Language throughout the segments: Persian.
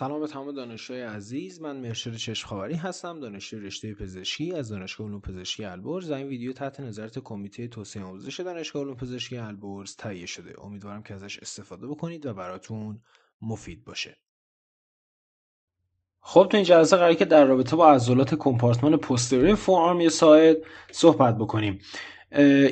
سلام به تمام دانشجوی عزیز. من مرشد چشم‌خواری هستم، دانشجوی رشته پزشکی از دانشگاه علوم پزشکی البرز. این ویدیو تحت نظارت کمیته توسعه آموزش دانشگاه علوم پزشکی البرز تهیه شده. امیدوارم که ازش استفاده بکنید و براتون مفید باشه. خب تو این جلسه قراره که در رابطه با عضلات کمپارتمان پوستریور فورآرم یا ساعد صحبت بکنیم.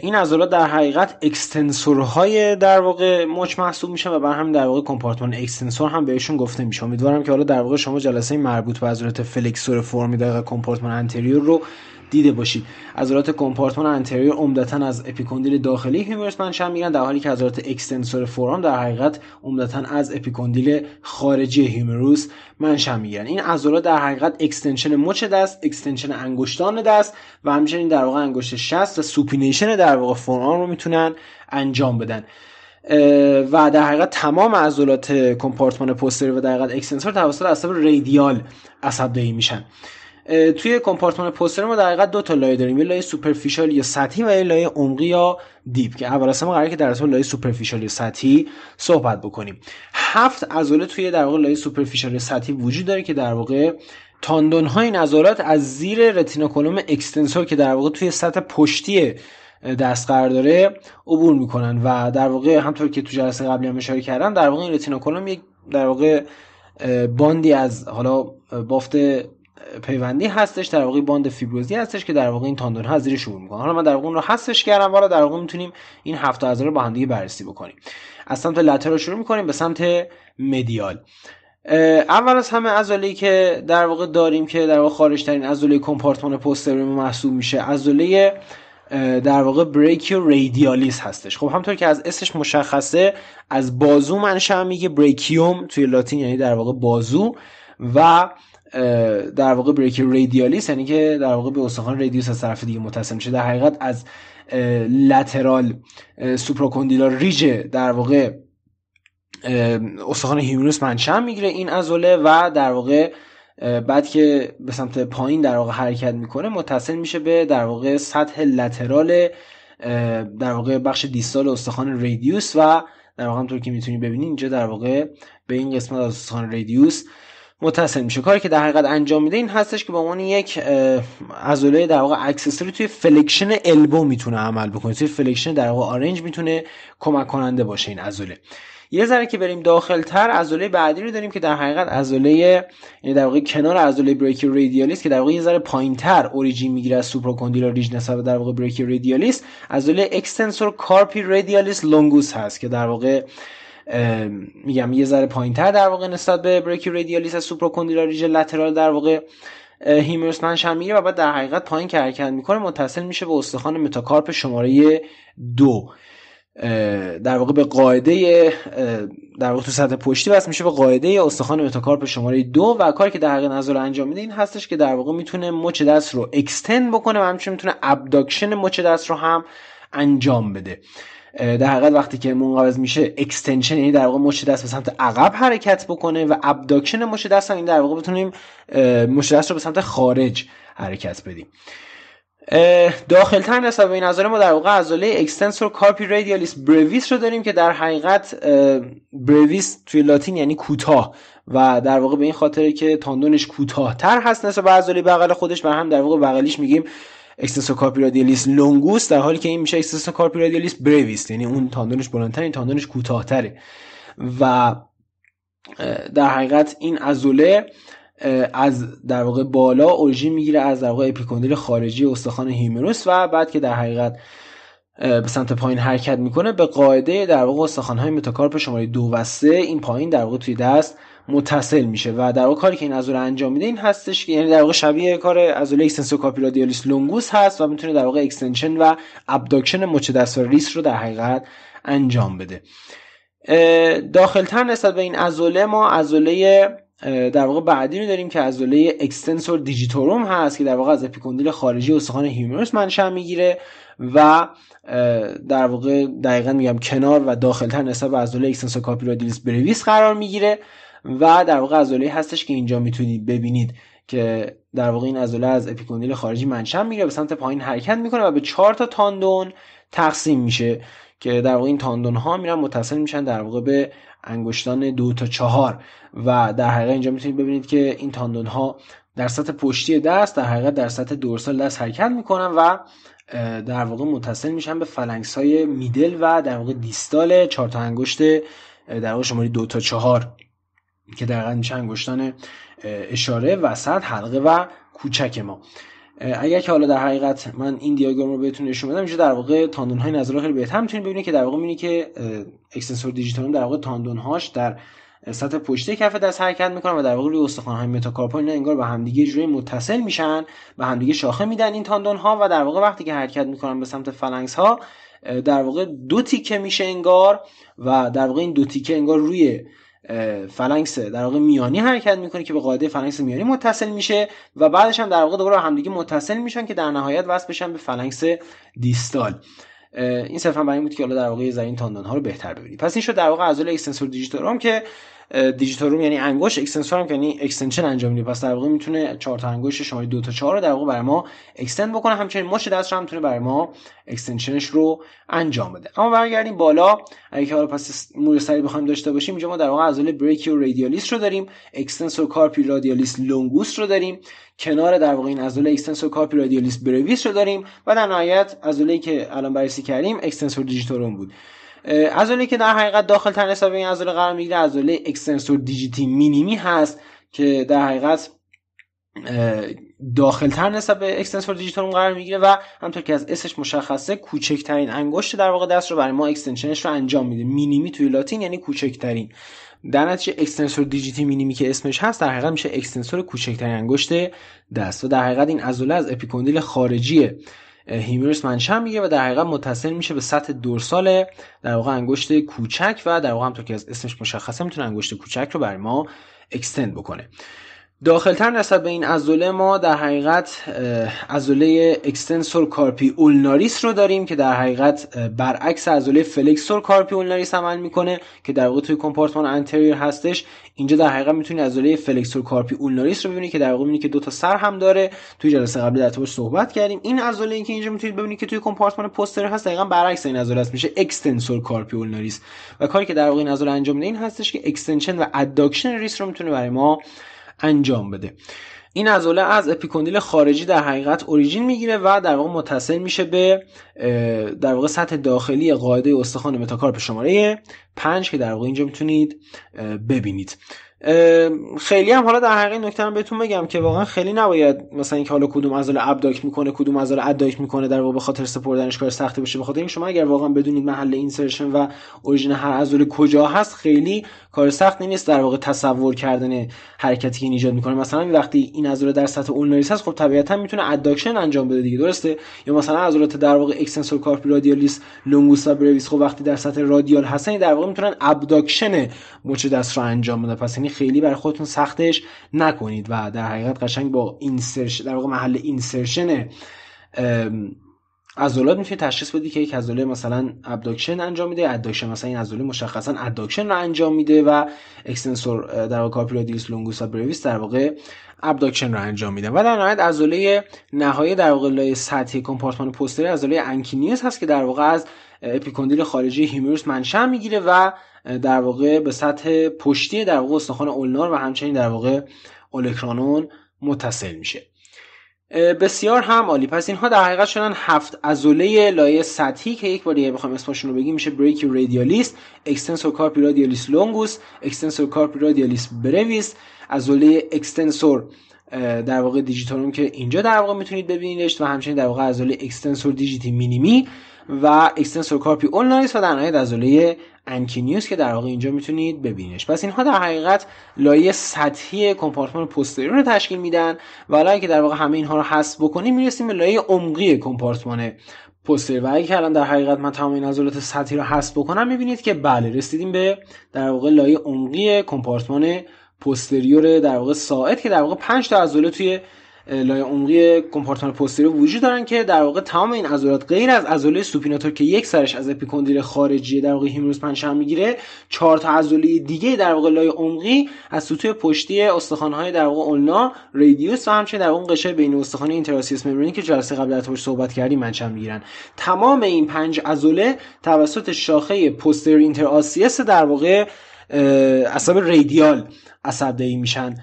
این عضلات در حقیقت اکستنسورهای در واقع مچ محسوب میشن و بر همین در واقع کمپارتمان اکستنسور هم بهشون گفته میشه. امیدوارم که حالا در واقع شما جلسه مربوط به عضلات فلکسور فورمیدال و کمپارتمان انتریور رو دیده باشید. عضلات کمپارتمان انتریور عمدتاً از اپیکوندیل داخلی هیومرس منشأ میگیرن، در حالی که عضلات اکستنسور فورآرم در حقیقت عمدتاً از اپیکوندیل خارجی هیومروس منشأ میگیرن. این عضلات در حقیقت اکستنشن مچ دست، اکستنشن انگشتان دست و همچنین در واقع انگشت شست و سوپینیشن در واقع فورآرم رو میتونن انجام بدن. و در حقیقت تمام عضلات کمپارتمان پوستریور و در حقیقت اکستنسور توسط عصب رادیال عصب‌دهی میشن. توی کمپارتمان پوستریور ما در حقیقت دو تا لایه داریم، یه لایه سوپرفیشال یا سطحی و یه لایه عمقی یا دیپ، که اول اصلا ما قراره که در رابطه با لایه سوپرفیشال یا سطحی صحبت بکنیم. 7 عضله توی در واقع لایه سوپرفیشال یا سطحی وجود داره که در واقع تاندون های این عضلات از زیر رتینوکولوم اکستنسور که در واقع توی سطح پشتی دست قرار داره عبور میکنن و در واقع همونطور که تو جلسه قبلی هم اشاره کردم در واقع این رتینوکولوم یک در واقع باندی از حالا بافت پیوندی هستش، در واقع باند فیبروزی هستش که در واقع این تاندون ها از زیرش عبور میکنن. حالا من در واقع اون رو حذفش کردم، حالا در واقع میتونیم این 7 عضله رو با هم دیگه بررسی بکنیم. از سمت لترال شروع میکنیم به سمت مدیال. اول از همه عضله‌ای که در واقع داریم که در واقع خارج ترین عضله کمپارتمان پوستریور محسوب میشه، عضله در واقع بریکیو رادیالیس هستش. خب همونطور که از اسمش مشخصه از بازو منشأ میگه، بریکیوم توی لاتین یعنی در واقع بازو و در واقع بریکیو رادیالیس یعنی که در واقع به استخوان رادیوس از طرف دیگه متصل میشه. در حقیقت از لترال سوپراکوندیلار ریج در واقع استخوان هیومروس منشأ میگیره این عضله و در واقع بعد که به سمت پایین در واقع حرکت میکنه متصل میشه به در واقع سطح لترال در واقع بخش دیستال استخوان رادیوس و در واقع همونطور که میتونید ببینید اینجا در واقع به این قسمت از استخوان رادیوس متصل میشه. کاری که در حقیقت انجام میده این هستش که به عنوان یک عضله در واقع اکسسوری توی فلکشن البو میتونه عمل بکنه، توی فلکشن در واقع آرنج میتونه کمک کننده باشه این عضله. یه ذره که بریم داخل‌تر عضله بعدی رو داریم که در حقیقت عضله یعنی در واقع کنار عضله بریکیو رادیالیس که در واقع یه ذره پایین‌تر اوریجین میگیره از سوپراکوندیلار ریج نسبت به در واقع بریکیو رادیالیس، عضله اکستنسور کارپی رادیالیس لونگوس هست که در واقع میگم یه ذره پایین‌تر در واقع نسبت به بریکیو رادیالیس از سوپراکوندیلار ریج لترال در واقع هیومرس منشأ میگیره و بعد در حقیقت پایین که حرکت میکنه متصل میشه به استخوان متاکارپ شماره 2. در واقع به قاعده در واقع تو سطح پشتی وصل میشه به قاعده استخوان متاکارپ شماره 2 و کاری که در حقیقت عضله انجام میده این هستش که در واقع میتونه مچ دست رو اکستند بکنه و همچنین میتونه ابداکشن مچ دست رو هم انجام بده. در حقیقت وقتی که منقبض میشه اکستنشن یعنی در واقع مچ دست به سمت عقب حرکت بکنه و ابداکشن مچ دست هم این در واقع بتونیم مچ دست رو به سمت خارج حرکت بدیم. داخل‌تر نسبت به این عضله ما در واقع عضله اکستنسور کارپی رادیالیس بریویس رو داریم که در حقیقت بریویس توی لاتین یعنی کوتاه و در واقع به این خاطره که تاندونش کوتاه‌تر هست نسبت به عضله بغل خودش و هم در واقع بغلیش میگیم اکستنسور کارپی رادیالیس لونگوس، در حالی که این میشه اکستنسور کارپی رادیالیس بریویس یعنی اون تاندونش بلندتر این تاندونش کوتاه‌تره و در حقیقت این عضله از در واقع بالا اورژین میگیره از در واقع اپیکوندیل خارجی استخوان هیومروس و بعد که در حقیقت به سمت پایین حرکت میکنه به قاعده در واقع استخوان‌های متاکارپ شماره 2 و 3 این پایین در واقع توی دست متصل میشه و در واقع کاری که این عضله انجام میده این هستش که یعنی در واقع شبیه کار عضله اکستنسور کارپی رادیالیس لونگوس هست و میتونه در واقع اکستنشن و ابداکشن مچ دست و ریس رو در حقیقت انجام بده. داخل‌تر نسبت به این عضله ما عضله در واقع بعدی رو داریم که عضله اکستنسور دیجیتوروم هست که در واقع از اپیکوندیل خارجی استخوان هیومروس منشأ میگیره و در واقع دقیقاً میگم کنار و داخل‌تر نسبت به عضله اکستنسور کارپی رادیالیس بریویس قرار میگیره و در واقع عضله هستش که اینجا میتونید ببینید که در واقع این عضله از اپیکوندیل خارجی منشأ میگیره به سمت پایین حرکت میکنه و به 4 تا تاندون تقسیم میشه که در واقع این تاندون ها میرن متصل میشن در واقع به انگشتان 2 تا 4 و در حقیقت اینجا میتونید ببینید که این تاندون ها در سطح پشتی دست در حقیقت در سطح دورسال دست حرکت میکنن و در واقع متصل میشن به فلنکس های میدل و در واقع دیستال 4 تا انگشت در واقع شماره 2 تا 4 که در حقیقت میشه انگشتان اشاره، وسط، حلقه و کوچک ما. اگر که حالا در حقیقت من این دیاگرام رو بهتون نشون بدم، اینجا در واقع تاندون های نظر خیلی بهتر میتونید ببینید که در واقع میبینید که اکستنسور دیجیتالوم در واقع تاندون هاش در سطح پشتی کف دست حرکت میکنن و در واقع روی استخوان های متاکارپال اینا انگار به همدیگه جوری متصل میشن، به همدیگه شاخه میدن این تاندون ها و در واقع وقتی که حرکت میکنن به سمت فلنکس ها در واقع دو تیکه میشه انگار و در واقع این دو تیکه انگار روی فلنکس در واقع میانی حرکت میکنه که به قاعده فلنکس میانی متصل میشه و بعدش هم در واقع دوباره همدیگه متصل میشن که در نهایت وصل بشن به فلنکس دیستال. این صرفا برای این بود که حالا در واقع این تاندون ها رو بهتر ببینید. پس این شد در واقع عضله اکستنسور دیجیتالوم که دیجیتالوم یعنی انگشت، اکستنسور هم یعنی اکستنشن انجام میده. پس در واقع میتونه 4 تا انگشت شماره 2 تا 4 رو در واقع برای ما اکستند بکنه، همچنین مچ دست رو هم میتونه برای ما اکستنشنش رو انجام بده. اما برگردیم بالا، اگه حالا پس مرور سری بخوایم داشته باشیم، اینجا ما در واقع عضله بریکیو رادیالیس رو داریم، اکستنسور کارپی رادیالیس لونگوس رو داریم، کنار در واقع این عضله اکستنسور کارپی رادیالیس برویس رو داریم و در نهایت عضله‌ای که الان بررسی کردیم اکستنسور دیجیتالوم بود. عضله که در حقیقت داخل تر نسبت به این عضله قرار میگیره عضله اکستنسور دیجیتی مینیمی هست که در حقیقت داخل تر نسبت به اکستنسور دیجیتالوم قرار میگیره و همونطور که از اسمش مشخصه کوچکترین انگشت در واقع دست رو برای ما اکستنشنش رو انجام میده. مینیمی توی لاتین یعنی کوچکترین. در نتیجه اکستنسور دیجیتی مینیمی که اسمش هست در حقیقت میشه اکستنسور کوچکترین انگشت دست و در حقیقت این عضله از اپیکوندیل خارجی هیمیروس منشأ میگیره و در حقیقت متصل میشه به سطح دورسال در واقع انگشت کوچک و در واقع همونطور که از اسمش مشخصه میتونه انگشت کوچک رو برای ما اکستند بکنه. داخلتر نسبت به این عضله ما در حقیقت عضله اکستنسور کارپی اولناریس رو داریم که در حقیقت برعکس عضله فلکسور کارپی اولناریس عمل میکنه که در واقع توی کمپارتمان انتریور هستش. اینجا در حقیقت میتونید عضله فلکسور کارپی اولناریس رو ببینید که در واقع میبینید که دو تا سر هم داره. توی جلسه قبلی در موردش صحبت کردیم. این عضله ای که اینجا میتونید ببینید که توی کمپارتمان پوستریور هست دقیقاً برعکس این عضله است، میشه اکستنسور کارپی اولناریس و کاری که در واقع این عضله انجام میده این هستش که اکستنشن و اداکشن ریس رو میتونه برای ما انجام بده. این عضله از اپیکوندیل خارجی در حقیقت اوریجین میگیره و در واقع متصل میشه به در واقع سطح داخلی قاعده استخوان متاکارپ شماره 5 که در واقع اینجا میتونید ببینید. خیلی هم حالا در حقیقت نکته رو بهتون بگم که واقعا خیلی نباید مثلا اینکه حالا کدوم عضله ابداکت میکنه کدوم عضله اداکت میکنه در واقع به خاطر سپردنش کار سختی باشه. به خاطر اینکه شما اگر واقعا بدونید محل اینسرشن و اوریجین هر عضله کجا هست خیلی کار سختی نیست در واقع تصور کردن حرکتی که ایجاد میکنه. مثلا وقتی این عضله در سطح اولناریس هست خب طبیعتا میتونه اداکشن انجام بده دیگه، درسته؟ یا مثلا عضلات در واقع اکستنسور کارپی رادیالیس لونگوس و برویس خب وقتی در سطح رادیال هستن در واقع میتونن ابداکشن مچ دست رو انجام بده. پس یعنی خیلی برای خودتون سختش نکنید و در حقیقت قشنگ با اینسرشن در واقع محل اینسرشن عضلات میتونید تشخیص بدید که یک عضله مثلا ابداکشن انجام میده، اداکشن مثلا این عضله مشخصا اداکشن رو انجام میده و اکستنسور در واقع کارپی رادیالیس لونگوس و برویس در واقع ابداکشن رو انجام میده. و در نهایت عضله نهایی در واقع لایه سطحی کمپارتمان پوستریور عضله انکینیوس هست که در واقع از اپیکوندیل خارجی هیمیروس منشأ میگیره و در واقع به سطح پشتی در واقع استخوان اولنار و همچنین در واقع اولکرانون متصل میشه. بسیار هم عالی. پس اینها در حقیقت شدن 7 عضله لایه سطحی که یک بار دیگه بخوایم اسمشون رو بگیم میشه بریکیو رادیالیس، اکستنسور کارپی رادیالیس لونگوس، اکستنسور کارپی رادیالیس برویس، عضله اکستنسور در واقع دیجیتالوم که اینجا در واقع میتونید ببینیدش و همچنین در واقع عضله اکستنسور دیجیتی مینیمی و اکستنسور کارپی اولناریس و در نهایت عضله انکینیوس که در واقع اینجا میتونید ببینیدش. پس اینها در حقیقت لایه سطحی کمپارتمان پوستریور رو تشکیل میدن و حالا که در واقع همه اینها رو حذف بکنیم میرسیم به لایه عمقی کمپارتمان پوستریور و اگه الان در حقیقت من تمام این عضلات سطحی رو حذف بکنم میبینید که بله رسیدیم به در واقع لایه عمقی کمپارتمان پوستریور در واقع ساعد که در واقع 5 تا عضله توی لایه عمقی کمپارتمان پوستریور وجود دارن که در واقع تمام این عضلات غیر از عضله سوپیناتور که یک سرش از اپیکوندیل خارجی در واقع هیومروس پنجشنبه میگیره، 4 تا عضله دیگه در واقع لایه عمقی از سطوح پشتی استخوان‌های در واقع اولنا، رادیوس و همچنین در واقع قشر بین استخوانی اینتراسیوس ممبرانی که جلسه قبل ازش صحبت کردیم منشأ میگیرن. تمام این 5 عضله توسط شاخه پوستریور اینترآسیس در واقع عصب رادیال عصبدهی میشن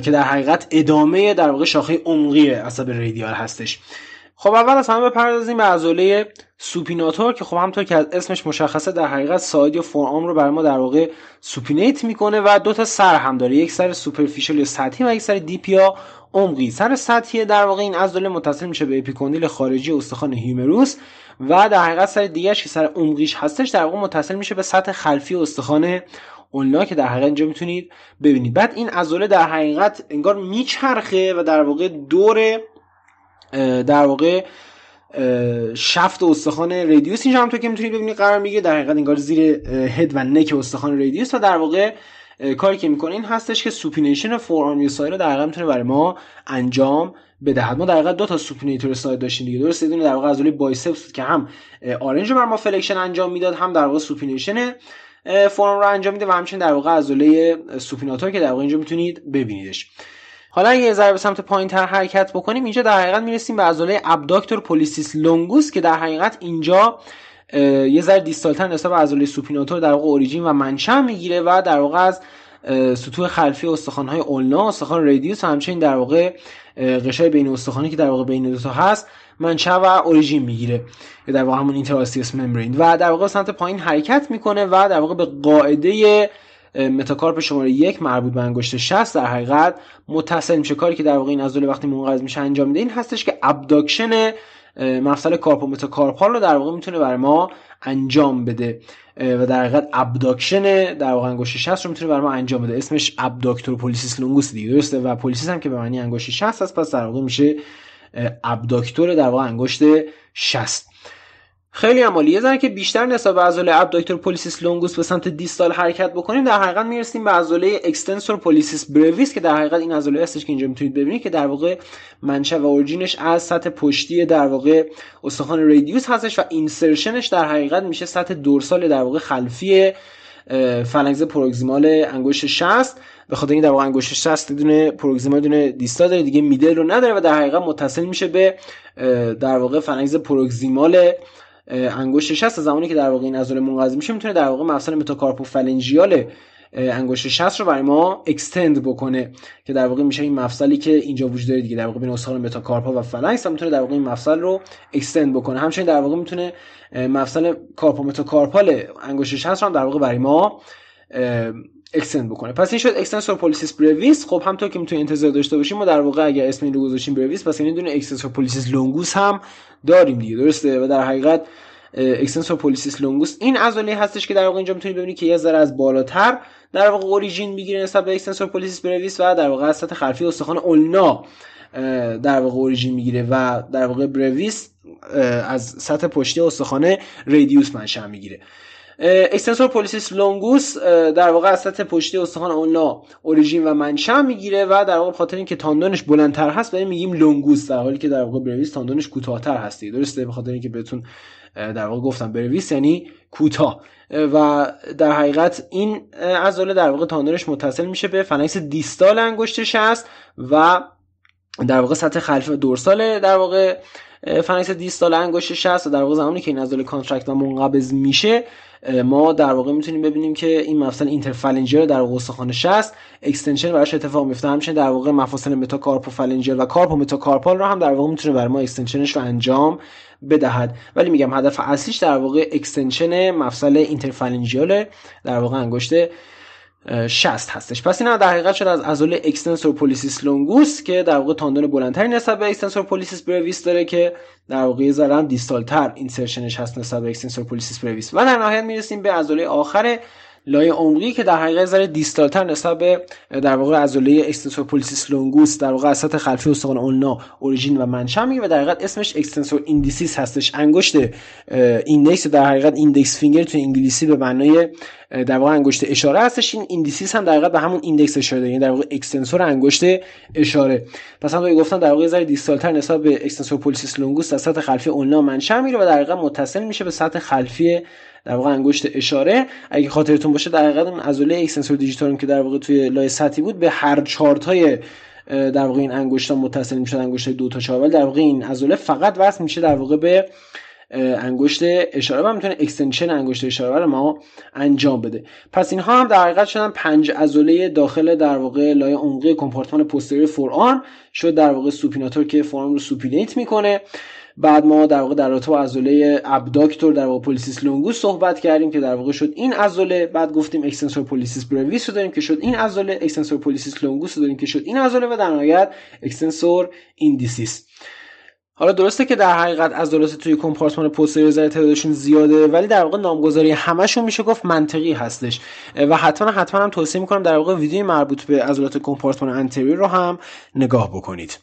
که در حقیقت ادامه در واقع شاخه عمقی عصب رادیال هستش. خب اول از همه بپردازیم به عضله سوپیناتور که خب همونطور که از اسمش مشخصه در حقیقت ساید یا فورآرم رو برای ما در واقع سوپینیت میکنه و 2 تا سر هم داره، یک سر سوپرفیشال یا سطحی و یک سر دیپ یا عمقی. سر سطحی در واقع این عضله متصل میشه به اپیکوندیل خارجی استخوان هیومروس و در حقیقت سر دیگه‌اش که سر عمقیش هستش در واقع متصل میشه به سطح خلفی استخوان اولنا که در حقیقت اینجا میتونید ببینید. بعد این عضله در حقیقت انگار میچرخه و در واقع دور در واقع شفت استخوان رادیوس اینجا همونطور که میتونید ببینید قرار میگیره، در حقیقت انگار زیر هد و نک استخوان رادیوس و در واقع کاری که میکنه این هستش که سوپینیشن فورآرم ساید رو در حقیقت میتونه برای ما انجام بدهد. ما در حقیقت 2 تا سوپینیتور ساید داشتیم دیگه، درسته؟ یه دونه در واقع عضله بایسپس که هم آرنج رو بر ما فلکشن انجام میداد، هم در واقع سوپینیشن فورآرم رو انجام میده و همچنین در واقع عضله سوپیناتور که در واقع اینجا میتونید ببینیدش. حالا اگه یه ذره به سمت پایین‌تر حرکت بکنیم اینجا در حقیقت میرسیم به عضله ابداکتور پولیسیس لونگوس که در حقیقت اینجا یه ذره دیستالتر نسبت به عضله سوپیناتور در واقع اوریجین و منشأ میگیره و در واقع از سطوح خلفی استخوان‌های اولنا، استخوان رادیوس و همچنین در واقع قشر بین استخوانی که در واقع بین دو تا هست منشأ و اوریجین میگیره که در واقع همون اینترآسیوس ممبرین و در واقع سمت پایین حرکت میکنه و در واقع به قاعده متاکارپ شماره 1 مربوط به انگشت 60 در حقیقت متصل میشه. کاری که در واقع این عضله وقتی منقبض میشه انجام میده این هستش که ابداکشن مفصل کارپو متاکارپال رو در واقع میتونه برای ما انجام بده و در حقیقت ابداکشن در واقع انگشت 60 رو میتونه برای ما انجام بده. اسمش ابداکتور پولیسیس لونگوس دیگه، درسته؟ و پولیسیس هم که به معنی انگشت 60 است، پس در واقع میشه ابداکتور در واقع انگشت 60. خیلی عالی. یه ذره که بیشتر نسبت به عضله ابداکتور پولیسیس لونگوس به سمت دیستال حرکت بکنیم در حقیقت میرسیم به عضله اکستنسور پولیسیس برویس که در حقیقت این عضله هستش که اینجا میتونید ببینید که در واقع منشأ و اورجینش از سطح پشتی در واقع استخوان رادیوس هستش و اینسرشنش در حقیقت میشه سطح دورسال در واقع خلفی فلنگز پروگزیمال انگشت 60. به خاطر این در واقع انگشت 60 دونه پروگزیمال دونه دیستا داره دیگه، میدل رو نداره و در حقیقت متصل میشه به در واقع فلنگز پروگزیمال انگشت 60. زمانی که در واقع این عضله منقبض میشه میتونه در واقع مفصل متاکارپوفالنژیال انگشت 60 رو برای ما اکستند بکنه که در واقع میشه این مفصلی که اینجا وجود داره دیگه، در واقع بین استخوان متاکارپا و فلنکس میتونه در واقع این مفصل رو اکستند بکنه. همچنین در واقع میتونه مفصل کارپو متاکارپال انگشت 60 رو هم در واقع برای ما اکستند بکنه. پس این شد اکستنسور پولیسیس برویس. خب همونطور که میتونید انتظار داشته باشیم ما در واقع اگر اسم این رو گذاشتیم برویس پس یعنی دونه اکستنسور پولیسیس لونگوس هم داریم دیگه، درسته؟ و در حقیقت اکستنسور پولیسیس لونگوس این عضله هستش که در واقع اینجا میتونید ببینید که یه ذره از بالاتر در واقع اوریجین میگیره نسبت به اکستنسور پولیسیس برویس و در واقع از سطح خلفی استخوان اولنا در واقع اوریجین میگیره و در واقع برویس از سطح پشتی استخوان رادیوس منشأ میگیره. اکستنسور پولیسیس لونگوس در واقع از سطح پشتی استخوان اولنا اوریجین و منشأ میگیره و در واقع بخاطر اینکه تاندونش بلندتر هست برای میگیم لونگوس، در حالی که در واقع برویس تاندونش کوتاه‌تر هست، درسته؟ به خاطر اینکه بهتون در واقع گفتم برویس یعنی کوتاه و در حقیقت این عضله در واقع تاندونش متصل میشه به فلنکس دیستال انگشت 60 و در واقع سطح خلفی و دورسال در واقع فلنکس دیستال انگشت 60 و در واقع زمانی که این عضله کانترکت و منقبض میشه ما در واقع میتونیم ببینیم که این مفصل اینترفالنجیال در واقع استخوان 60 اکستنشن براش اتفاق میفته. همچنین در واقع مفاصل متاکارپوفالنجیال و کارپو متاکارپال رو هم در واقع میتونه برای ما اکستنشنش رو انجام بدهد، ولی میگم هدف اصلیش در واقع اکستنشن مفصل اینترفالنجیال در واقع انگشت 60 هستش. پس اینا در حقیقت شد از عضله اکستنسور پولیسیس لونگوس که در واقع تاندون بلندتری نسبت به اکستنسور پولیسیس برویس داره که در واقع یه ذره دیستالتر اینسرشنش هست نسبت به اکستنسور پولیسیس برویس. و در نهایت میرسیم به عضله آخر لایه عمقی که در حقیقت ذره دیستالتر نسبت به در واقع عضله اکستنسور پولیسیس لونگوس در واقع از سطح خلفی استخوان اولنا اورژین و منشأ میگیره و در حقیقت اسمش اکستنسور ایندیسیس هستش. انگشت ایندکس در حقیقت ایندکس فینگر تو انگلیسی به معنای در واقع انگشت اشاره هستش. این ایندیسیس هم در حقیقت به همون ایندکس اشاره داره، یعنی در واقع اکستنسور انگشت اشاره. پس هم گفتم در واقع ذره دیستالتر نسبت به اکستنسور پولیسیس لونگوس از سطح خلفی اولنا منشأ میگیره و در حقیقت متصل میشه به سطح خلفی در واقع انگشت اشاره. اگه خاطرتون باشه در حقیقت اون عضله اکستنسور دیجیتالم که در واقع توی لایه سطحی بود به هر چارتای در واقع این انگشتا متصل میشد، انگشت 2 تا 4، ولی در واقع این عضله فقط وصل میشه در واقع به انگشت اشاره و میتونه اکستنشن انگشت اشاره رو ما انجام بده. پس اینها هم در حقیقت شدن 5 عضله داخل در واقع لایه عمقی کمپارتمان پوستریور فورآرم. شد در واقع سوپیناتور که فورآرم رو سوپینیت میکنه. بعد ما در واقع در رابطه با عضله ابداکتور در واقع پولیسیس لونگوس صحبت کردیم که در واقع شد این عضله. بعد گفتیم اکستنسور پولیسیس برویس رو داریم که شد این عضله، اکستنسور پولیسیس لونگوس رو داریم که شد این عضله و در نهایت اکستنسور ایندیسیس. حالا درسته که در حقیقت عضلات توی کمپارتمان پوستریور ذره تعدادشون زیاده، ولی در واقع نامگذاری همشون میشه گفت منطقی هستش و حتما هم توصیه میکنم در واقع ویدیوی مربوط به عضلات کمپارتمان انتریور رو هم نگاه بکنید.